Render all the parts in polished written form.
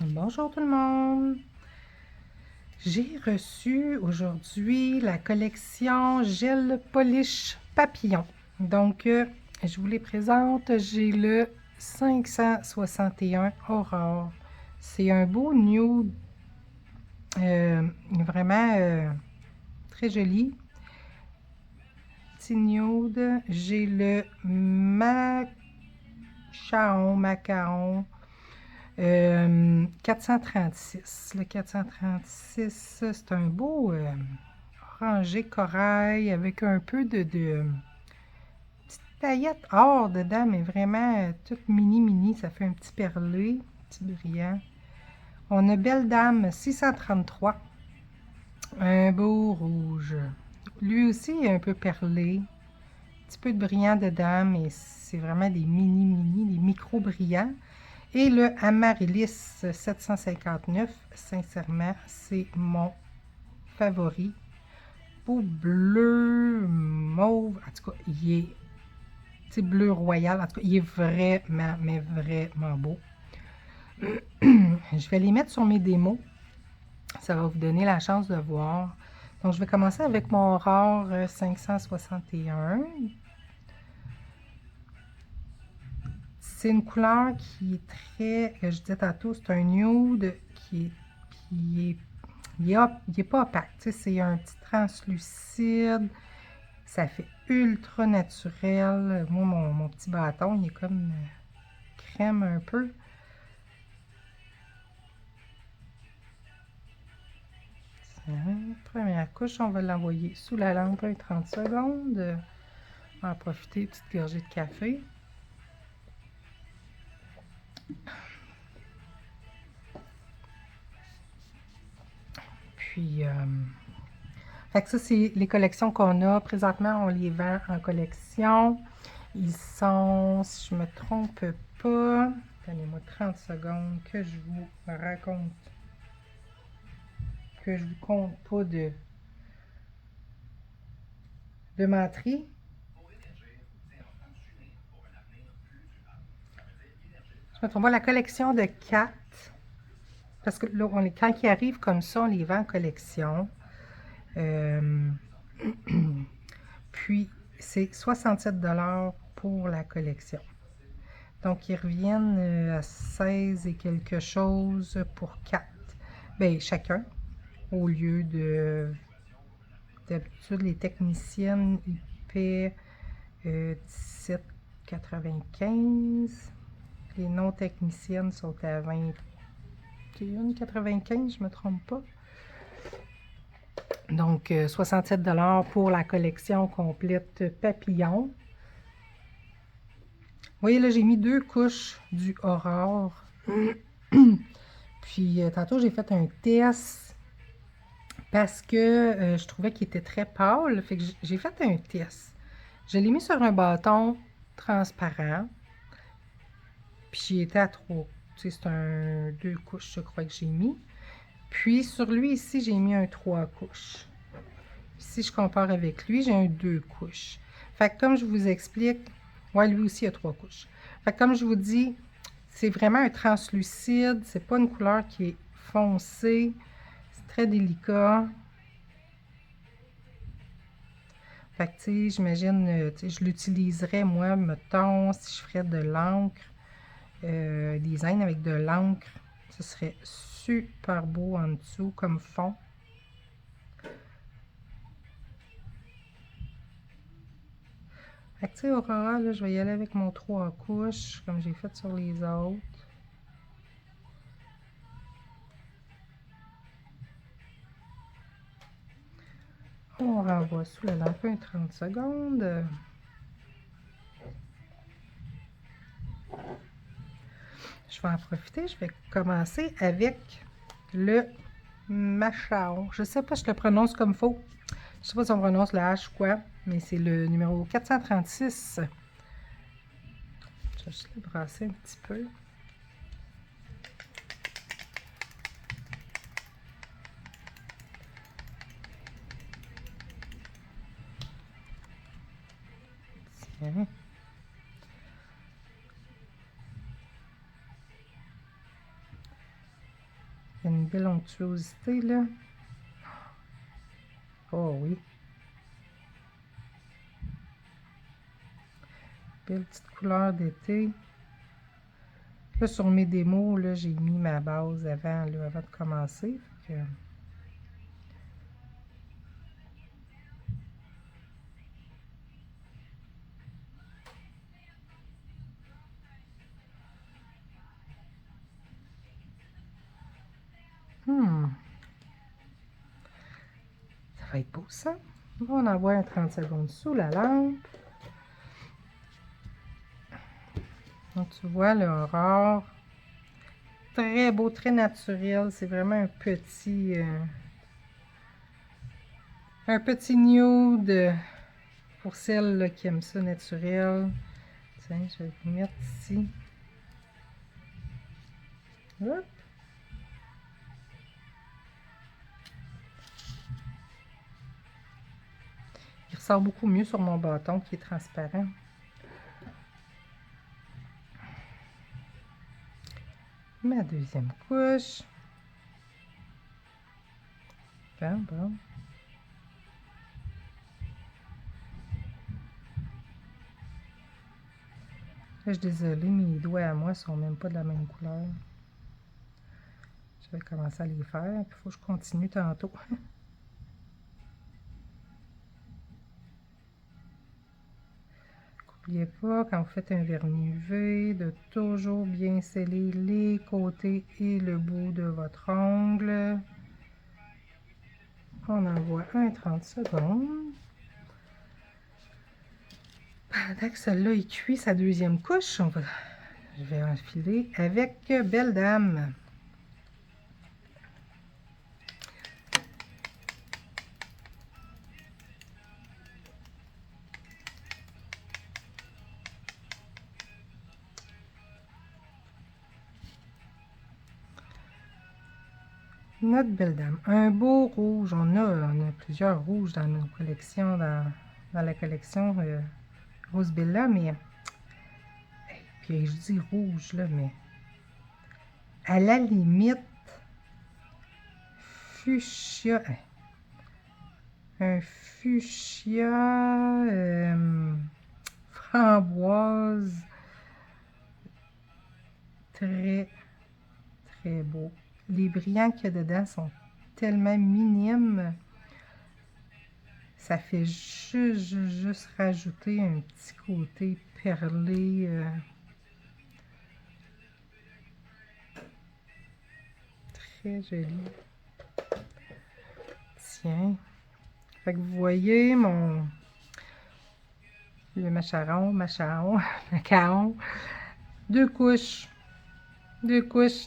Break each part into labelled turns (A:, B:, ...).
A: Bonjour tout le monde. J'ai reçu aujourd'hui la collection Gel Polish Papillon. Donc, je vous les présente. J'ai le 561 Aurore. C'est un beau nude, vraiment très joli. Petit nude. J'ai le Macaon 436. Le 436, c'est un beau orangé corail avec un peu de petite paillette or dedans, mais vraiment toute mini. Ça fait un petit perlé, un petit brillant. On a Belle Dame 633. Un beau rouge. Lui aussi un peu perlé. Un petit peu de brillant dedans, mais c'est vraiment des des micro brillants. Et le Amaryllis 759, sincèrement, c'est mon favori. Beau bleu, mauve, en tout cas, il est bleu royal, en tout cas, il est vraiment, mais vraiment beau. Je vais les mettre sur mes démos. Ça va vous donner la chance de voir. Donc, je vais commencer avec mon Aurore 561. C'est une couleur qui est très, je disais tantôt, c'est un nude qui est il est pas opaque, c'est un petit translucide, ça fait ultra naturel. Moi, mon petit bâton, il est comme crème un peu. Première couche, on va l'envoyer sous la lampe 30 secondes. On va en profiter, petite gorgée de café. Puis, fait que ça, c'est les collections qu'on a. Présentement, on les vend en collection. Ils sont, si je me trompe pas, donnez-moi 30 secondes que je vous raconte, que je vous compte pas de menterie. Je me trompe pas, la collection de 4, parce que là, quand ils arrivent comme ça, on les vend en collection. Euh, Puis, c'est 67 pour la collection. Donc, ils reviennent à 16 et quelque chose pour 4. Bien, chacun, au lieu de... D'habitude, les techniciennes, ils paient 17,95. Les non-techniciennes sont à 21,95, je ne me trompe pas. Donc, 67 pour la collection complète papillon. Vous voyez, là, j'ai mis 2 couches du Aurore. Puis, tantôt, j'ai fait un test parce que je trouvais qu'il était très pâle. Fait que j'ai fait un test. Je l'ai mis sur un bâton transparent. Puis, il était à 3. Tu sais, c'est un 2 couches, je crois que j'ai mis. Puis, sur lui, ici, j'ai mis un 3 couches. Si je compare avec lui, j'ai un 2 couches. Fait que comme je vous explique, ouais, lui aussi a 3 couches. Fait que comme je vous dis, c'est vraiment un translucide. C'est pas une couleur qui est foncée. C'est très délicat. Fait que, tu sais, j'imagine, tu sais, je l'utiliserais, moi, mettons, si je ferais de l'encre, design avec de l'encre, ce serait super beau en dessous comme fond. Fait que, tu sais, Aurora, là, je vais y aller avec mon 3 couches, comme j'ai fait sur les autres. On renvoie sous la lampe 30 secondes. Je vais en profiter. Je vais commencer avec le Machao. Je ne sais pas si je le prononce comme faux. Je ne sais pas si on prononce le H ou quoi, mais c'est le numéro 436. Je vais juste le brasser un petit peu. Tiens. une belle onctuosité, là. Oh oui. Belle petite couleur d'été. Là, sur mes démos, là, j'ai mis ma base avant, là, avant de commencer. Fait que... Ça va être beau, ça. On envoie un 30 secondes sous la lampe. Donc, tu vois l'aurore. Très beau, très naturel. C'est vraiment un petit nude pour celles là, qui aiment ça naturel. Tiens, je vais vous mettre ici. Hop. Il ressort beaucoup mieux sur mon bâton qui est transparent. Ma deuxième couche. Bon, bon. Là, je suis désolée, mes doigts à moi sont même pas de la même couleur. Je vais commencer à les faire, puis il faut que je continue tantôt. N'oubliez pas, quand vous faites un vernis UV, de toujours bien sceller les côtés et le bout de votre ongle. On envoie un 30 secondes. Pendant que celle-là est cuit, sa deuxième couche, je vais enfiler avec Belle Dame. Notre Belle Dame. Un beau rouge. On a plusieurs rouges dans nos collections, dans la collection Rose Bella, mais... Puis je dis rouge, là, mais... À la limite, fuchsia... Un fuchsia... framboise... Très, très beau. Les brillants qu'il y a dedans sont tellement minimes. Ça fait juste rajouter un petit côté perlé. Très joli. Tiens. Fait que vous voyez le macaron, macaron. Deux couches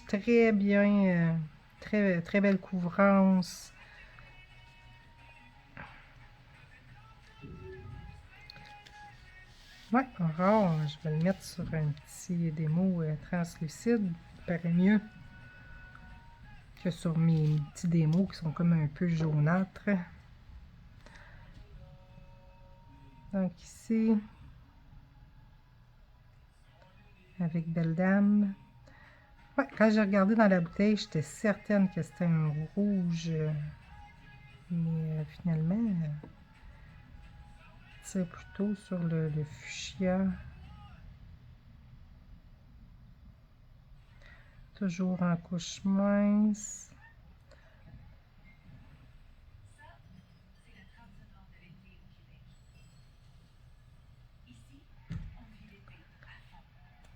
A: très bien, très belle couvrance. Ouais, aurore, je vais le mettre sur un petit démo translucide, ça paraît mieux que sur mes petits démos qui sont comme un peu jaunâtres. Donc ici, avec Belle Dame. Ouais, quand j'ai regardé dans la bouteille, j'étais certaine que c'était un rouge, mais finalement, c'est plutôt sur le fuchsia. Toujours en couche mince.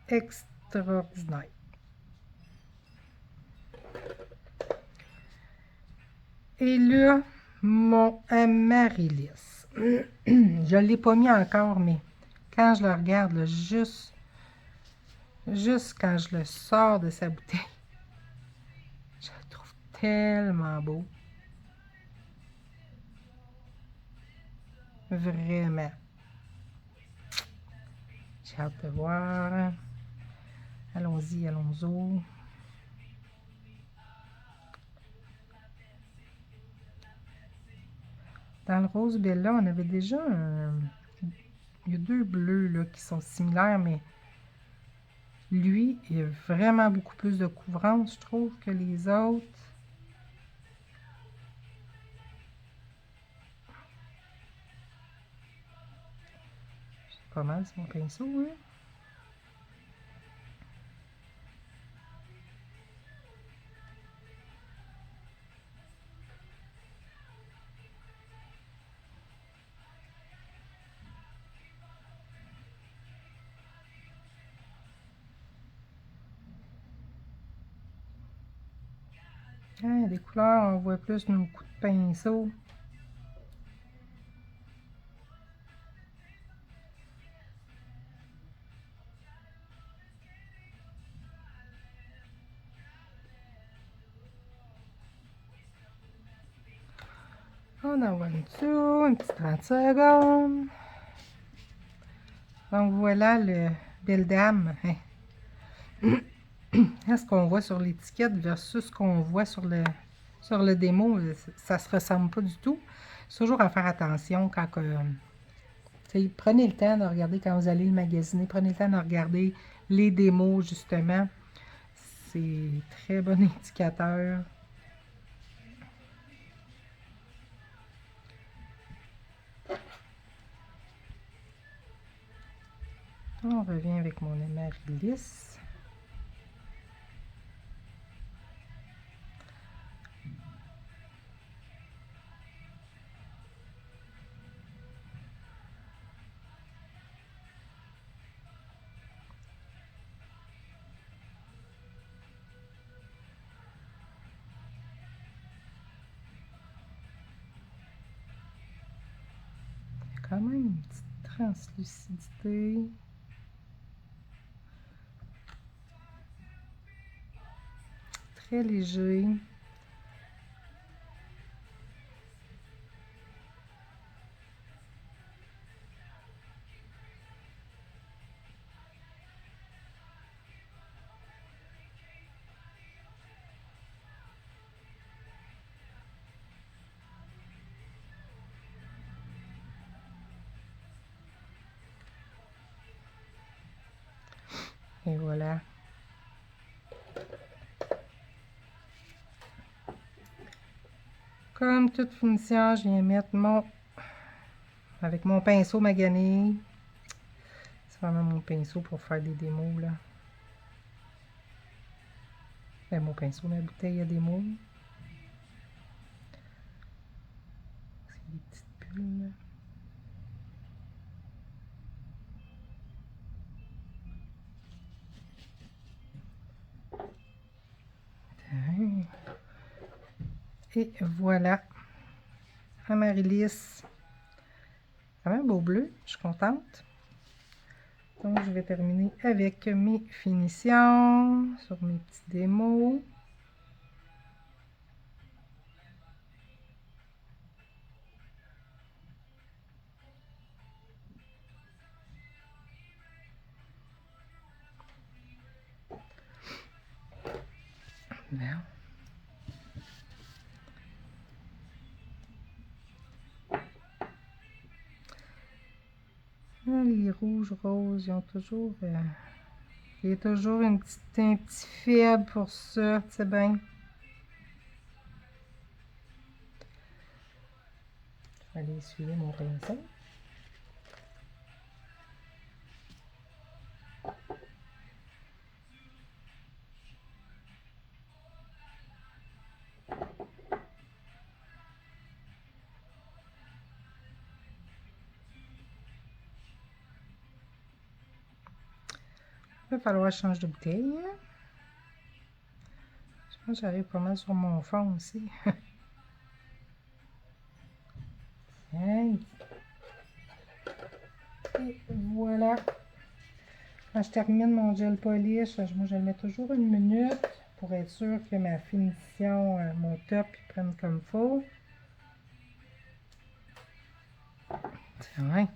A: Extraordinaire. Et là, mon amaryllis. Je ne l'ai pas mis encore, mais quand je le regarde, là, juste quand je le sors de sa bouteille, je le trouve tellement beau. Vraiment. J'ai hâte de voir. Allons-y, allons-y. Dans le Rose Bella, on avait déjà il y a deux bleus là, qui sont similaires, mais lui, il a vraiment beaucoup plus de couvrance, je trouve, que les autres. pas mal sur mon pinceau, hein? Ah, les couleurs, on voit plus nos coups de pinceau. On envoie le dessous, un petit 30 secondes. Donc voilà le belle dame. Hein. Ce qu'on voit sur l'étiquette versus ce qu'on voit sur le démo, ça se ressemble pas du tout. C'est toujours à faire attention quand prenez le temps de regarder quand vous allez le magasiner, prenez le temps de regarder les démos justement. C'est très bon indicateur. On revient avec mon amaryllis. Quand même une petite translucidité. Très léger. Et voilà. Comme toute finition, je viens mettre avec mon pinceau magané. C'est vraiment mon pinceau pour faire des démos, là. Ben, mon pinceau, ma bouteille à démos. C'est des petites bulles, là. Et voilà. Amaryllis. Quand même beau bleu. Je suis contente. Donc, je vais terminer avec mes finitions sur mes petits démos. Bien. Les rouges roses, ils ont toujours... il y a toujours un petit faible pour ça, tu sais bien. Je vais aller essuyer mon pinceau. Il va falloir que je change de bouteille. Je pense que j'arrive pas mal sur mon fond aussi. Hey. Et voilà. Quand je termine mon gel polish, moi je le mets toujours une minute pour être sûr que ma finition, mon top, il prenne comme il faut. C'est vrai.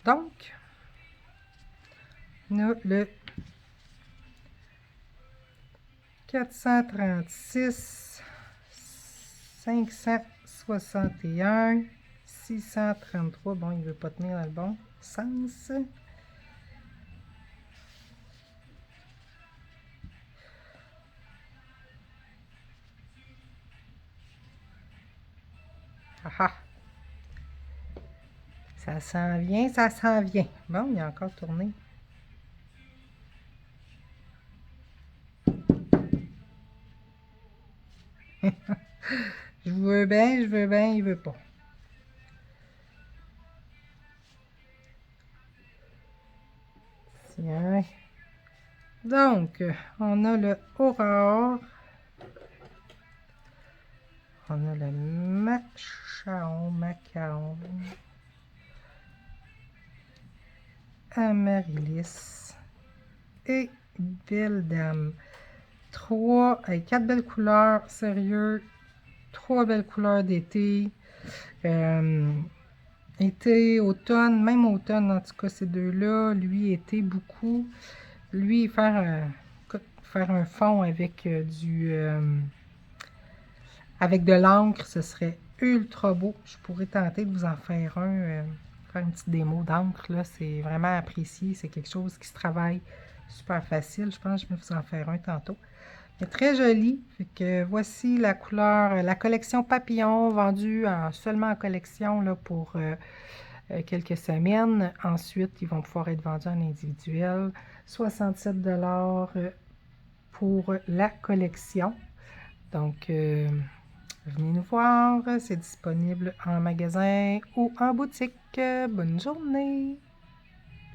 A: Donc, on a le 436, 561, 633. Bon, il ne veut pas tenir dans le bon sens. Ah ah! Ça s'en vient, ça s'en vient. Bon, il a encore tourné. Je veux bien, il veut pas. Tiens. Donc, on a le Aurore. On a le Macaon. Amaryllis. Et Belle Dame. Quatre belles couleurs, sérieux. 3 belles couleurs d'été. Été, automne, même automne, en tout cas, ces deux-là. Lui, été, beaucoup. Lui, faire un fond avec avec de l'encre, ce serait ultra beau. Je pourrais tenter de vous en faire faire une petite démo d'encre, là. C'est vraiment apprécié. C'est quelque chose qui se travaille super facile. Je pense que je vais vous en faire un tantôt. C'est très joli. Fait que voici la couleur, la collection papillon vendue seulement en collection là, pour quelques semaines. Ensuite, ils vont pouvoir être vendus en individuel. 67 $ pour la collection. Donc, venez nous voir. C'est disponible en magasin ou en boutique. Bonne journée!